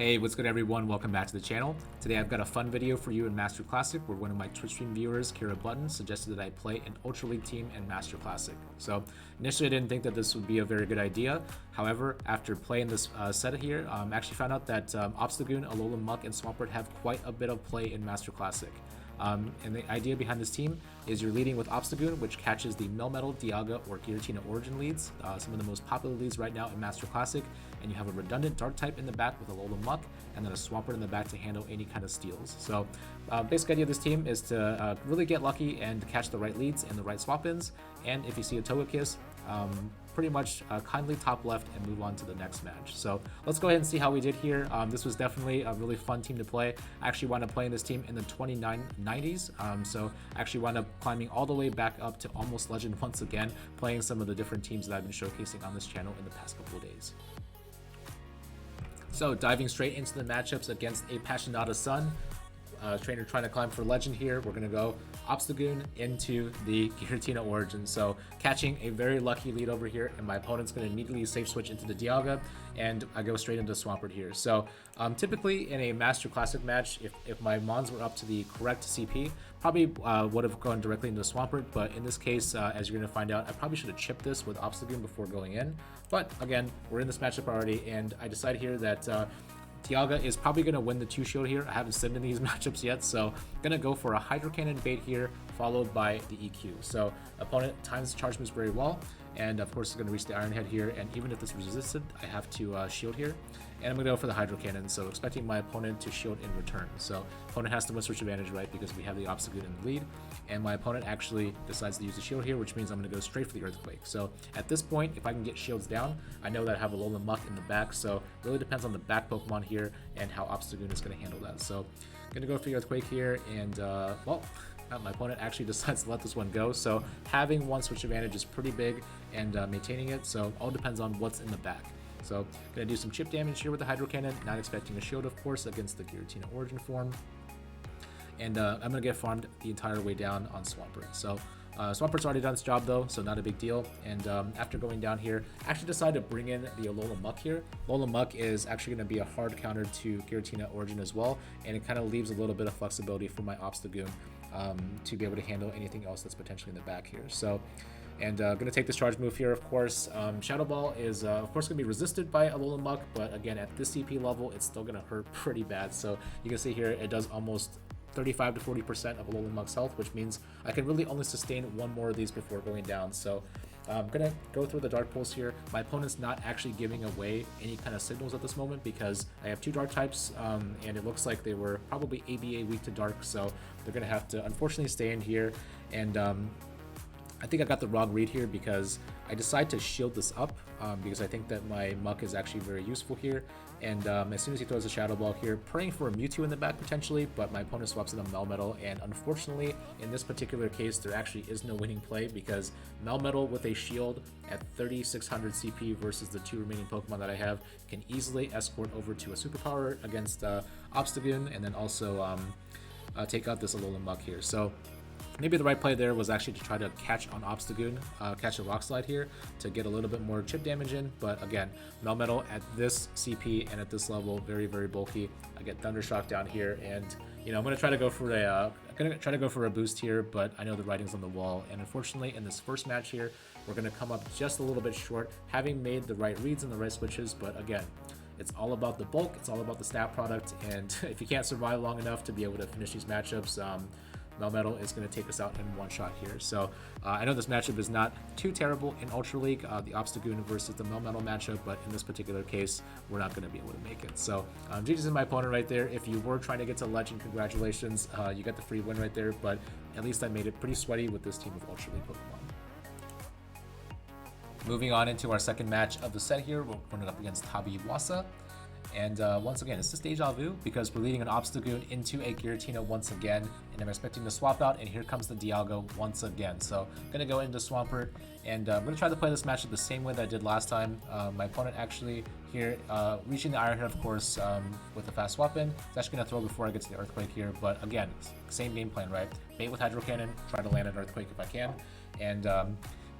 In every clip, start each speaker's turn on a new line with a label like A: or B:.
A: Hey, what's good everyone? Welcome back to the channel. Today I've got a fun video for you in Master Classic where one of my Twitch stream viewers, keirabutton, suggested that I play an Ultra League team in Master Classic. So initially I didn't think that this would be a very good idea. However, after playing this set here, I actually found out that Obstagoon, Alolan Muk and Swampert have quite a bit of play in Master Classic. And the idea behind this team is you're leading with Obstagoon, which catches the Melmetal, Dialga, or Giratina leads, some of the most popular leads right now in Master Classic, and you have a redundant Dark type in the back with a Alolan Muk, and then a Swampert in the back to handle any kind of steals. So basic idea of this team is to really get lucky and catch the right leads and the right swap-ins, and if you see a Togekiss, pretty much kindly top left and move on to the next match. So let's go ahead and see how we did here. This was definitely a really fun team to play. I actually wound up playing this team in the 2990s, so I actually wound up climbing all the way back up to almost legend once again, playing some of the different teams that I've been showcasing on this channel in the past couple of days. So diving straight into the matchups against a Passionata Sun, trainer trying to climb for legend here. We're going to go Obstagoon into the Giratina origin. So catching a very lucky lead over here, and my opponent's going to immediately safe switch into the Dialga, and I go straight into Swampert here. So typically in a Master Classic match, if my Mons were up to the correct CP, probably would have gone directly into Swampert, but in this case, as you're going to find out, I probably should have chipped this with Obstagoon before going in. But again, we're in this matchup already, and I decide here that Dialga is probably going to win the 2-shield here. I haven't sinned in these matchups yet, so going to go for a Hydro Cannon bait here, followed by the EQ. So opponent times the charge moves very well, and of course it's going to reach the Iron Head here, and even if this is resisted, I have to shield here. And I'm going to go for the Hydro Cannon, so expecting my opponent to shield in return. So opponent has the win switch advantage, right, because we have the Obstagoon in the lead, and my opponent actually decides to use the shield here, which means I'm going to go straight for the Earthquake. So at this point, if I can get shields down, I know that I have a Alolan Muk in the back, so it really depends on the back Pokemon here and how Obstagoon is going to handle that. So I'm going to go for the Earthquake here, and well, my opponent actually decides to let this one go, so having one switch advantage is pretty big, and maintaining it, so all depends on what's in the back. So gonna do some chip damage here with the Hydro Cannon, not expecting a shield of course against the Giratina origin form, and I'm gonna get farmed the entire way down on Swampert. So Swampert's already done its job though, so not a big deal. And after going down here, I actually decided to bring in the Alolan Muk here. Alolan Muk is actually going to be a hard counter to Giratina origin as well, and it kind of leaves a little bit of flexibility for my Obstagoon to be able to handle anything else that's potentially in the back here. So, and going to take this charge move here, of course. Shadow Ball is, of course, going to be resisted by Alolan Muk, but again, at this CP level, it's still going to hurt pretty bad. So you can see here, it does almost 35 to 40% of Alolan Muk's health, which means I can really only sustain one more of these before going down. So I'm going to go through the Dark Pulse here. My opponent's not actually giving away any kind of signals at this moment because I have two Dark types, and it looks like they were probably ABA weak to Dark, so they're going to have to unfortunately stay in here. And I think I got the wrong read here because I decide to shield this up because I think that my Muk is actually very useful here. And as soon as he throws a Shadow Ball here, praying for a Mewtwo in the back potentially, but my opponent swaps in a Melmetal, and unfortunately in this particular case there actually is no winning play because Melmetal with a shield at 3600 CP versus the two remaining Pokemon that I have can easily escort over to a superpower against Obstagoon, and then also take out this Alolan Muk here. So maybe the right play there was actually to try to catch on Obstagoon, catch a Rock Slide here to get a little bit more chip damage in. But again, Melmetal at this CP and at this level, very, very bulky. I get Thunder Shock down here, and you know I'm gonna try to go for a boost here, but I know the writing's on the wall. And unfortunately, in this first match here, we're gonna come up just a little bit short, having made the right reads and the right switches. But again, it's all about the bulk, it's all about the stat product, and if you can't survive long enough to be able to finish these matchups, Melmetal is going to take us out in one shot here. So I know this matchup is not too terrible in Ultra League, the Obstagoon versus the Melmetal matchup, but in this particular case, we're not going to be able to make it. So GG's in my opponent right there. If you were trying to get to Legend, congratulations. You got the free win right there, but at least I made it pretty sweaty with this team of Ultra League Pokemon. Moving on into our second match of the set here, we're going up against Tabi Iwasa. And once again, it's just deja vu because we're leading an Obstagoon into a Giratina once again, and I'm expecting to swap out, and here comes the Dialga once again. So I'm going to go into Swampert, and I'm going to try to play this matchup the same way that I did last time. My opponent actually here, reaching the Iron Head, of course, with a fast swap in. It's actually going to throw before I get to the Earthquake here, but again, same game plan, right? Bait with Hydro Cannon, try to land an Earthquake if I can, and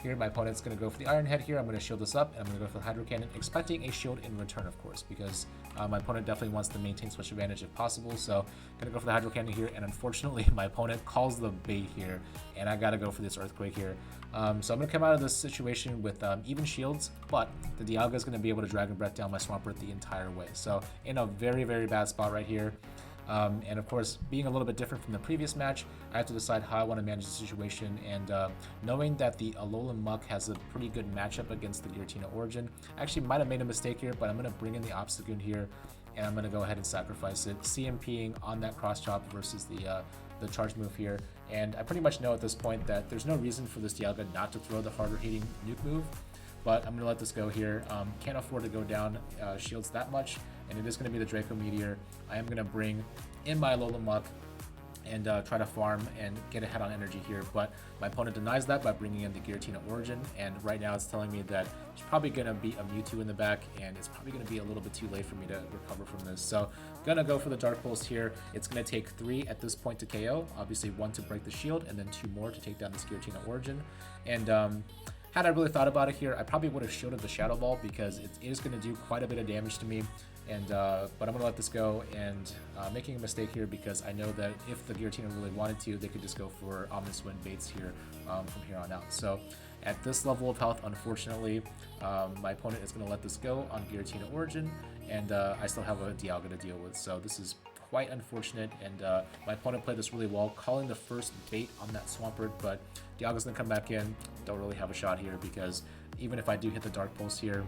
A: Here, my opponent's going to go for the Iron Head here. I'm going to shield this up, and I'm going to go for the Hydro Cannon, expecting a shield in return, of course, because my opponent definitely wants to maintain switch advantage if possible. So, going to go for the Hydro Cannon here, and unfortunately, my opponent calls the bait here, and I got to go for this Earthquake here. So I'm going to come out of this situation with even shields, but the Dialga is going to be able to Dragon Breath down my Swampert the entire way. So, in a very, very bad spot right here. And of course, being a little bit different from the previous match, I have to decide how I want to manage the situation. And knowing that the Alolan Muk has a pretty good matchup against the Giratina Origin, I actually might have made a mistake here, but I'm going to bring in the Obstagoon here, and I'm going to go ahead and sacrifice it, CMPing on that cross chop versus the charge move here. And I pretty much know at this point that there's no reason for this Dialga not to throw the harder hitting nuke move, but I'm going to let this go here. Can't afford to go down shields that much, and it is going to be the Draco Meteor. I am going to bring in my Alolan Muk and try to farm and get ahead on energy here, but my opponent denies that by bringing in the Giratina Origin, and right now it's telling me that there's probably going to be a Mewtwo in the back, and it's probably going to be a little bit too late for me to recover from this. So going to go for the Dark Pulse here. It's going to take 3 at this point to KO, obviously 1 to break the shield, and then 2 more to take down this Giratina Origin. And had I really thought about it here, I probably would have shielded the Shadow Ball because it is going to do quite a bit of damage to me. And but I'm going to let this go, and making a mistake here because I know that if the Giratina really wanted to, they could just go for Mamoswine baits here from here on out. So at this level of health, unfortunately, my opponent is going to let this go on Giratina Origin, and I still have a Dialga to deal with. So this is quite unfortunate, and my opponent played this really well, calling the first bait on that Swampert, but Dialga's going to come back in. Don't really have a shot here because even if I do hit the Dark Pulse here,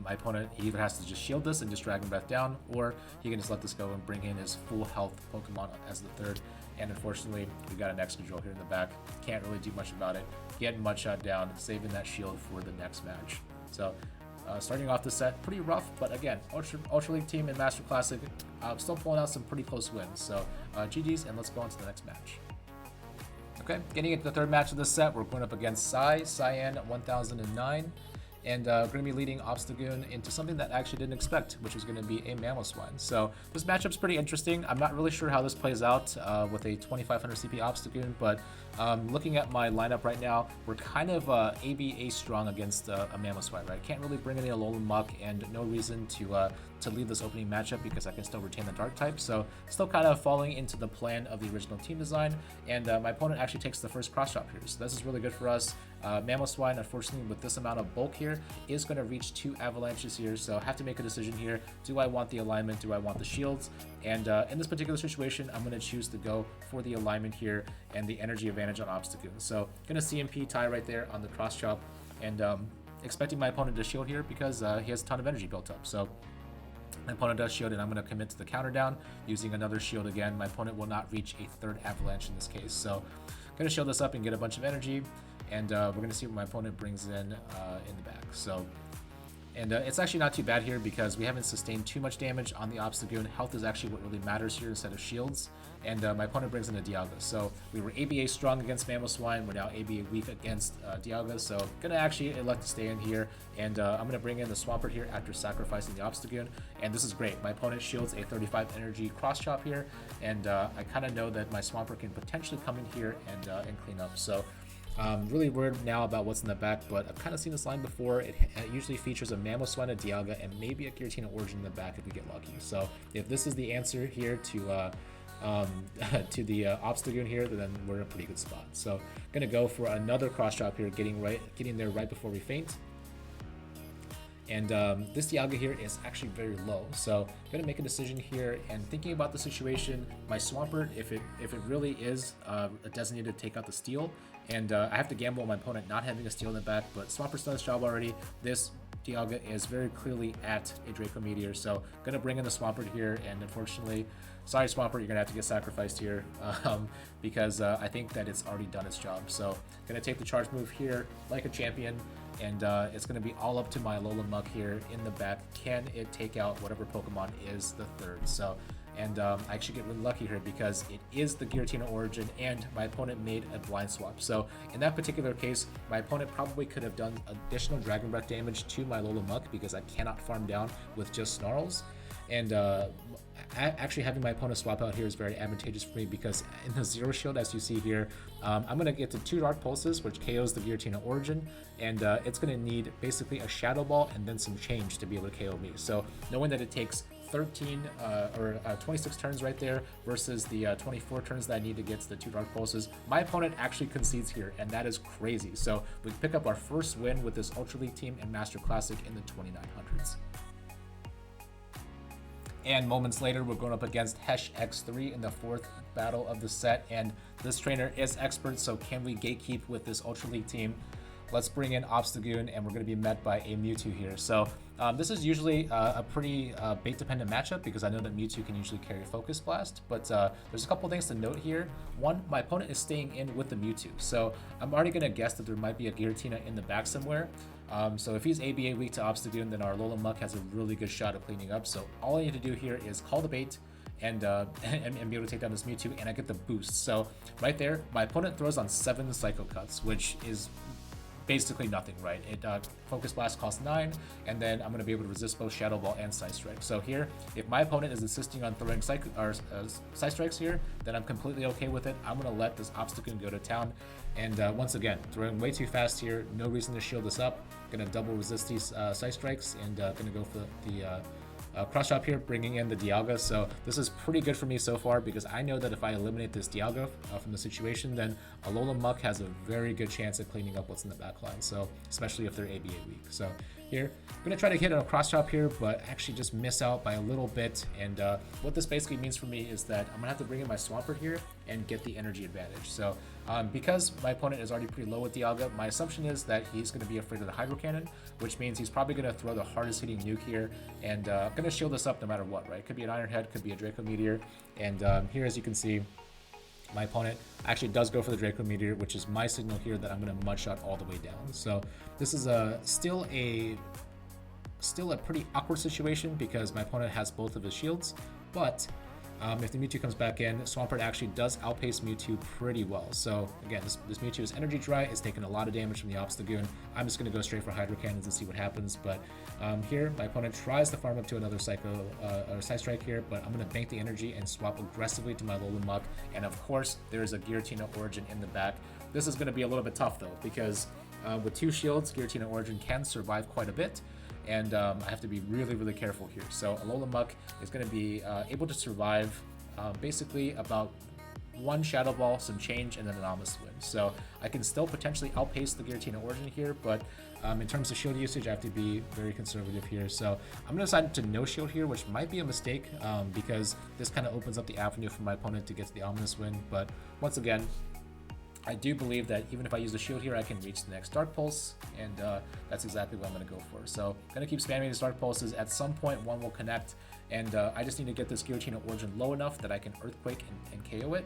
A: my opponent either has to just shield this and just Dragon Breath down, or he can just let this go and bring in his full health Pokemon as the third. And unfortunately, we got an Excadrill here in the back. Can't really do much about it. Getting Mudshot down, saving that shield for the next match. So starting off the set, pretty rough, but again, Ultra League team and Master Classic still pulling out some pretty close wins. So GG's, and let's go on to the next match. Okay, getting into the third match of the set, we're going up against Cyan 1009. And we're going to be leading Obstagoon into something that I actually didn't expect, which is going to be a Mamoswine. So this matchup's pretty interesting. I'm not really sure how this plays out with a 2500 CP Obstagoon, but looking at my lineup right now, we're kind of ABA strong against a Mamoswine, right? Can't really bring in the Alolan Muk, and no reason to leave this opening matchup because I can still retain the Dark type. So still kind of falling into the plan of the original team design, and my opponent actually takes the first cross chop here. So this is really good for us. Mamoswine, unfortunately, with this amount of bulk here, is going to reach 2 avalanches here, so I have to make a decision here. Do I want the alignment? Do I want the shields? And in this particular situation, I'm going to choose to go for the alignment here and the energy advantage on Obstagoon. So going to CMP tie right there on the cross chop, and expecting my opponent to shield here because he has a ton of energy built up. So my opponent does shield, and I'm going to commit to the counter down using another shield again. My opponent will not reach a third avalanche in this case, so going to shield this up and get a bunch of energy. And we're going to see what my opponent brings in the back. So, and it's actually not too bad here because we haven't sustained too much damage on the Obstagoon. Health is actually what really matters here instead of shields. And my opponent brings in a Dialga. So we were ABA strong against Mamoswine. We're now ABA weak against Dialga. So going to actually elect to stay in here. And I'm going to bring in the Swampert here after sacrificing the Obstagoon. And this is great. My opponent shields a 35 energy cross chop here. And I kind of know that my Swampert can potentially come in here and clean up. So really worried now about what's in the back, but I've kind of seen this line before. It usually features a Mamoswine, a Dialga, and maybe a Giratina Origin in the back if we get lucky. So if this is the answer here to the Obstagoon here, then we're in a pretty good spot. So gonna go for another cross chop here, getting there right before we faint. And this Dialga here is actually very low, so I'm gonna make a decision here. And thinking about the situation, my Swampert, if it really is designated to take out the steal, and I have to gamble on my opponent not having a steal in the back, but Swampert's done its job already. This Dialga is very clearly at a Draco Meteor, so gonna bring in the Swampert here, and unfortunately, sorry Swampert, you're gonna have to get sacrificed here because I think that it's already done its job. So gonna take the charge move here like a champion, and it's gonna be all up to my Alolan Muk here in the back. Can it take out whatever Pokemon is the third? So, and I actually get really lucky here because it is the Giratina Origin, and my opponent made a blind swap. So in that particular case, my opponent probably could have done additional Dragon Breath damage to my Alolan Muk because I cannot farm down with just Snarls. And actually having my opponent swap out here is very advantageous for me because in the zero shield, as you see here, I'm going to get to 2 Dark Pulses, which KOs the Giratina Origin, and it's going to need basically a Shadow Ball and then some change to be able to KO me. So knowing that it takes 26 turns right there versus the 24 turns that I need to get to the 2 Dark Pulses, my opponent actually concedes here, and that is crazy. So we pick up our first win with this Ultra League team in Master Classic in the 2900s. And moments later, we're going up against Hesh X3 in the 4th battle of the set, and this trainer is expert, so can we gatekeep with this Ultra League team? Let's bring in Obstagoon, and we're going to be met by a Mewtwo here. So this is usually a pretty bait-dependent matchup because I know that Mewtwo can usually carry Focus Blast, but there's a couple things to note here. One, my opponent is staying in with the Mewtwo, so I'm already going to guess that there might be a Giratina in the back somewhere. So if he's ABA weak to Obstagoon, then our Alolan Muk has a really good shot of cleaning up. So all I need to do here is call the bait and be able to take down this Mewtwo, and I get the boost. So right there, my opponent throws on 7 Psycho Cuts, which is basically nothing, right? It Focus Blast costs 9, and then I'm going to be able to resist both Shadow Ball and Side Strike. So here, if my opponent is insisting on throwing Side Strikes here, then I'm completely okay with it. I'm going to let this Obstagoon go to town. And once again, throwing way too fast here, no reason to shield this up. Going to double resist these Side Strikes, and going to go for the cross chop here, bringing in the Dialga. So this is pretty good for me so far because I know that if I eliminate this Dialga from the situation, then Alolan Muk has a very good chance at cleaning up what's in the back line. So especially if they're ABA weak. So here, I'm going to try to hit a cross chop here, but actually just miss out by a little bit. And what this basically means for me is that I'm going to have to bring in my Swampert here and get the energy advantage. So because my opponent is already pretty low with Dialga, my assumption is that he's going to be afraid of the Hydro Cannon, which means he's probably going to throw the hardest hitting nuke here, and I'm going to shield this up no matter what, right? Could be an Iron Head, could be a Draco Meteor, and here, as you can see, my opponent actually does go for the Draco Meteor, which is my signal here that I'm going to mud shot all the way down. So this is still a pretty awkward situation because my opponent has both of his shields, but if the Mewtwo comes back in, Swampert actually does outpace Mewtwo pretty well. So again, this Mewtwo is energy dry, it's taking a lot of damage from the Obstagoon. I'm just going to go straight for Hydro Cannons and see what happens, but here my opponent tries to farm up to another Psycho or Side Strike here, but I'm going to bank the energy and swap aggressively to my Alolan Muk, and of course there's a Giratina Origin in the back. This is going to be a little bit tough though, because with 2 shields, Giratina Origin can survive quite a bit, and I have to be really, really careful here. So Alolan Muk is going to be able to survive basically about 1 Shadow Ball, some change, and then an Mamoswine. So I can still potentially outpace the Giratina Origin here, but in terms of shield usage, I have to be very conservative here. So I'm going to decide to no shield here, which might be a mistake because this kind of opens up the avenue for my opponent to get to the Mamoswine. But once again, I do believe that even if I use the shield here, I can reach the next Dark Pulse, and that's exactly what I'm going to go for. So I'm going to keep spamming these Dark Pulses. At some point, one will connect, and I just need to get this Giratina Origin low enough that I can Earthquake and KO it.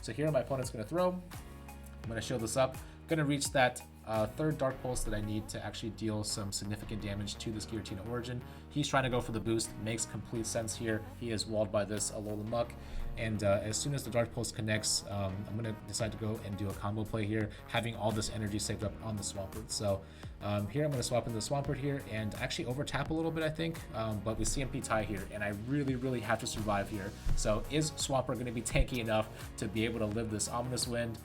A: So here, my opponent's going to throw. I'm going to shield this up. I'm going to reach that 3rd Dark Pulse that I need to actually deal some significant damage to this Giratina Origin. He's trying to go for the boost. Makes complete sense here. He is walled by this Alolan Muk. And as soon as the Dark Pulse connects, I'm going to decide to go and do a combo play here, having all this energy saved up on the Swampert. So here I'm going to swap into the Swampert here and actually over tap a little bit, I think, but we CMP tie here, and I really, really have to survive here. So is Swampert going to be tanky enough to be able to live this Ominous Wind?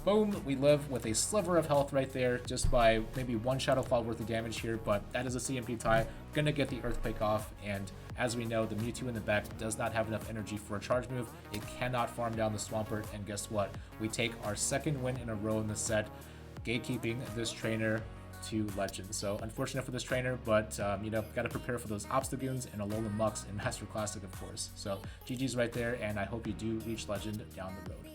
A: Boom, we live with a sliver of health right there, just by maybe 1 Shadow Fall worth of damage here, but that is a CMP tie. Gonna get the Earthquake off, and as we know, the Mewtwo in the back does not have enough energy for a charge move. It cannot farm down the Swampert, and guess what? We take our 2nd win in a row in the set, gatekeeping this trainer to Legend. So unfortunate for this trainer, but you know, got to prepare for those Obstagoons and Alolan Muks in Master Classic, of course. So GG's right there, and I hope you do reach Legend down the road.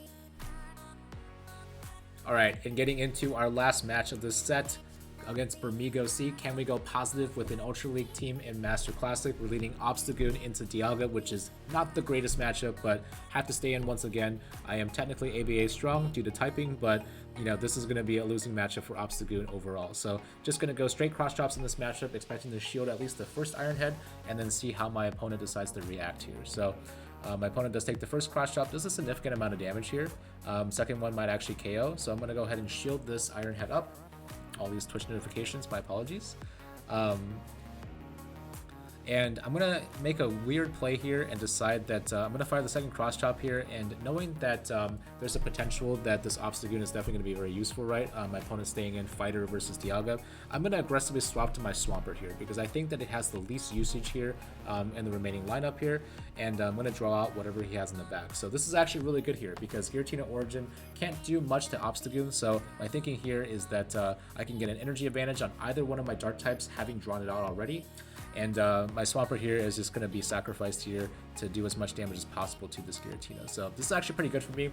A: Alright, and getting into our last match of this set against Bermigo C, can we go positive with an Ultra League team in Master Classic? We're leading Obstagoon into Dialga, which is not the greatest matchup, but have to stay in once again. I am technically ABA strong due to typing, but you know, this is going to be a losing matchup for Obstagoon overall. So just going to go straight cross drops in this matchup, expecting to shield at least the first Iron Head, and then see how my opponent decides to react here. So my opponent does take the first cross chop. Does a significant amount of damage here. Second one might actually KO, so I'm going to go ahead and shield this Iron Head up. All these Twitch notifications, my apologies. And I'm going to make a weird play here and decide that I'm going to fire the second cross chop here, and knowing that there's a potential that this Obstagoon is definitely going to be very useful, right? My opponent's staying in Fighter versus Dialga. I'm going to aggressively swap to my Swampert here because I think that it has the least usage here in the remaining lineup here, and I'm going to draw out whatever he has in the back. So this is actually really good here because Giratina Origin can't do much to Obstagoon, so my thinking here is that I can get an energy advantage on either one of my Dark types having drawn it out already. And my Swampert here is just going to be sacrificed here to do as much damage as possible to this Giratina. So this is actually pretty good for me.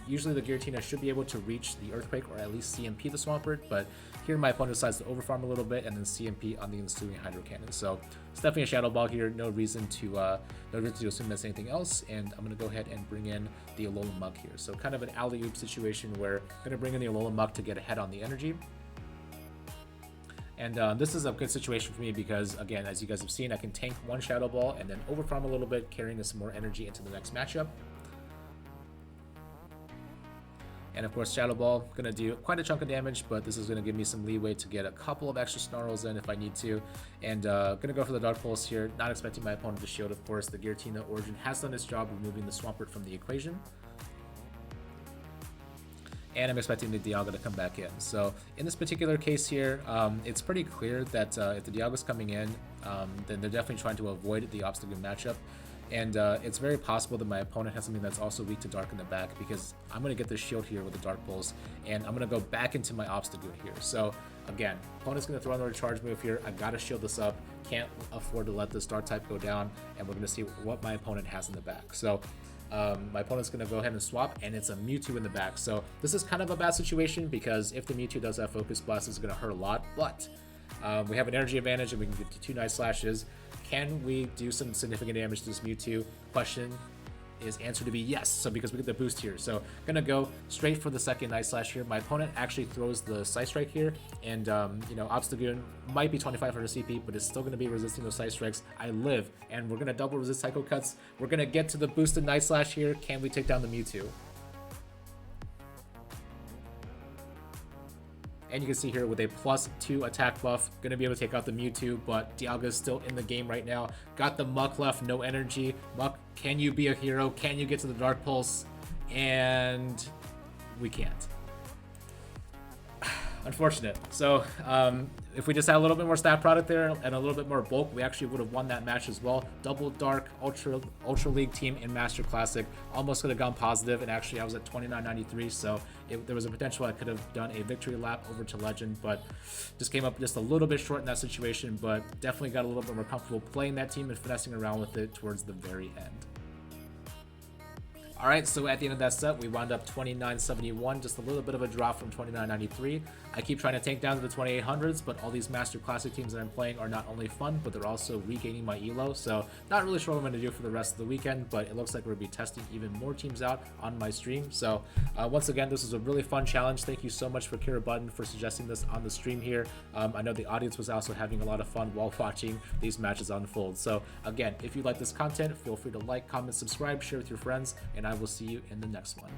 A: Usually the Giratina should be able to reach the Earthquake or at least CMP the Swampert, but here my opponent decides to overfarm a little bit and then CMP on the ensuing Hydro Cannon. So it's definitely a Shadow Ball here. No reason to assume that's anything else. And I'm going to go ahead and bring in the Alolan Muk here. So kind of an alley-oop situation where I'm going to bring in the Alolan Muk to get ahead on the energy. And this is a good situation for me because, again, as you guys have seen, I can tank one Shadow Ball and then overfarm a little bit, carrying some more energy into the next matchup. And of course, Shadow Ball going to do quite a chunk of damage, but this is going to give me some leeway to get a couple of extra Snarls in if I need to. And going to go for the Dark Pulse here, not expecting my opponent to shield, of course. The Giratina Origin has done its job removing the Swampert from the equation. And I'm expecting the Dialga to come back in. So in this particular case here, it's pretty clear that if the Dialga's coming in, then they're definitely trying to avoid the Obstagoon matchup. And it's very possible that my opponent has something that's also weak to Dark in the back, because I'm going to get this shield here with the Dark Pulse, and I'm going to go back into my Obstagoon here. So again, opponent's going to throw another charge move here. I got to shield this up. Can't afford to let this Dark type go down, and we're going to see what my opponent has in the back. So my opponent's going to go ahead and swap, and it's a Mewtwo in the back. So this is kind of a bad situation because if the Mewtwo does have Focus Blast, it's going to hurt a lot. But we have an energy advantage, and we can get to 2 Night Slashes. Can we do some significant damage to this Mewtwo? Question is answered to be yes. So because we get the boost here, so gonna go straight for the second Night Slash here. My opponent actually throws the Side Strike here, and you know, Obstagoon might be 2500 CP, but it's still gonna be resisting those Side Strikes. I live, and we're gonna double resist Psycho Cuts. We're gonna get to the boosted Night Slash here. Can we take down the Mewtwo? And you can see here with a +2 attack buff, going to be able to take out the Mewtwo, but Dialga is still in the game right now. Got the Muk left, no energy. Muk, can you be a hero? Can you get to the Dark Pulse? And we can't. Unfortunate. So if we just had a little bit more stat product there and a little bit more bulk, we actually would have won that match as well. Double Dark Ultra League team in Master Classic. Almost could have gone positive, and actually I was at 2993, so there was a potential I could have done a victory lap over to Legend, but just came up just a little bit short in that situation, but definitely got a little bit more comfortable playing that team and finessing around with it towards the very end. Alright, so at the end of that set, we wound up 2971, just a little bit of a drop from 2993. I keep trying to tank down to the 2800s, but all these Master Classic teams that I'm playing are not only fun, but they're also regaining my elo, so not really sure what I'm going to do for the rest of the weekend, but it looks like we're going to be testing even more teams out on my stream. So once again, this was a really fun challenge. Thank you so much for keirabutton for suggesting this on the stream here. I know the audience was also having a lot of fun while watching these matches unfold. So again, if you like this content, feel free to like, comment, subscribe, share with your friends, and I will see you in the next one.